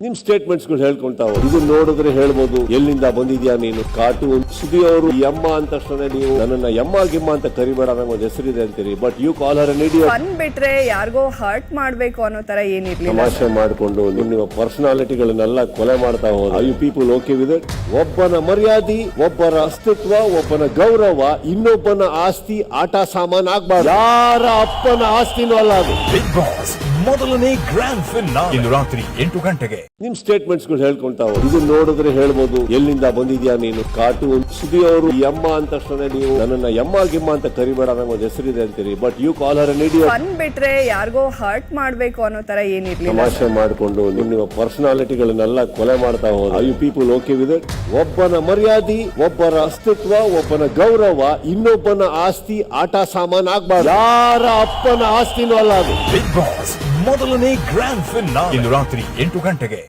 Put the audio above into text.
ನಿಮ್ ಸ್ಟೇಟ್ಮೆಂಟ್ಸ್ ಗಳು ಹೇಳ್ಕೊಂತಾ ಹೋಗಿ ಇದು ನೋಡಿದ್ರೆ ಹೇಳ್ಬೋದು ಎಲ್ಲಿಂದ ಬಂದಿದ್ಯಾ ನೀನು ಕಾರ್ಟೂನ್ ಸುದಿ ಅವರು ಯಮ್ಮ ಅಂತ ತಕ್ಷಣ ನೀವು ನನ್ನನ್ನ ಯಮ್ಮ ಗಿಮ್ಮ ಅಂತ ಕರಿಬೇಡ ನಂಗೆ ಒಂದು ಹೆಸರಿದೆ ಅಂತೀರಿ but you call her an idiot. Fun ಬಿಟ್ರೆ ಯಾರಿಗೋ ಹರ್ಟ್ ಮಾಡ್ಬೇಕು ಅನ್ನೋ ತರ ಏನಿರ್ಲಿಲ್ಲ. ತಮಾಷೆ ಮಾಡ್ಕೊಂಡು ನಿಮ್ಮ ಪರ್ಸನಾಲಿಟಿಗಳನ್ನೆಲ್ಲ ಕೊಲೆ ಮಾಡ್ತಾ ಹೋದ I you people okay with it? ಒಬ್ಬನ ಮರ್ಯಾದೆ, ಒಬ್ಬರ ಅಸ್ತಿತ್ವ, ಒಬ್ಬನ ಗೌರವ ಇನ್ನೊಬ್ಬನ ಆಸ್ತಿ ಆಟ ಸಾಮಾನ್ ಆಗ್ಬಾರ್ದು. ಯಾರ ಅಪ್ಪನ ಆಸ್ತಿನೂ ಅಲ್ಲ ಅದು. ಬಿಗ್ ಬಾಸ್ ಮೊದಲನೇ ಗ್ರ್ಯಾಂಡ್ ಫಿನಾಲೆ ಇಂದು ರಾತ್ರಿ 8 ಗಂಟೆಗೆ. ನಿಮ್ ಸ್ಟೇಟ್ಮೆಂಟ್ಸ್ ಗಳು ಹೇಳ್ಕೊಂತಾ ಹೋಗಿ ಇದು ನೋಡಿದ್ರೆ ಹೇಳ್ಬೋದು ಎಲ್ಲಿಂದ ಬಂದಿದ್ಯಾ ನೀನು ಕಾರ್ಟೂನ್ ಸುದಿ ಅವರು ಯಮ್ಮ ಅಂತ ತಕ್ಷಣ ನೀವು ನನ್ನನ್ನ ಯಮ್ಮ ಗಿಮ್ಮ ಅಂತ ಕರಿಬೇಡ ನಂಗೆ ಒಂದು ಹೆಸರಿದೆ ಅಂತೀರಿ but you call her an idiot. Fun ಬಿಟ್ರೆ ಯಾರಿಗೋ ಹರ್ಟ್ ಮಾಡ್ಬೇಕು ಅನ್ನೋ ತರ ಏನಿರ್ಲಿಲ್ಲ. ತಮಾಷೆ ಮಾಡ್ಕೊಂಡು ನಿಮ್ಮ ಪರ್ಸನಾಲಿಟಿಗಳನ್ನೆಲ್ಲ ಕೊಲೆ ಮಾಡ್ತಾ ಹೋದ I you people okay with it? ಒಬ್ಬನ ಮರ್ಯಾದೆ, ಒಬ್ಬರ ಅಸ್ತಿತ್ವ, ಒಬ್ಬನ ಗೌರವ ಇನ್ನೊಬ್ಬನ ಆಸ್ತಿ ಆಟ ಸಾಮಾನ್ ಆಗ್ಬಾರ್ದು. ಯಾರ ಅಪ್ಪನ ಆಸ್ತಿನೂ ಅಲ್ಲ ಅದು. ಬಿಗ್ ಬಾಸ್ ಮೊದಲನೇ ಗ್ರ್ಯಾಂಡ್ ಫಿನಾಲೆ ಇಂದು ರಾತ್ರಿ 8 ಗಂಟೆಗೆ.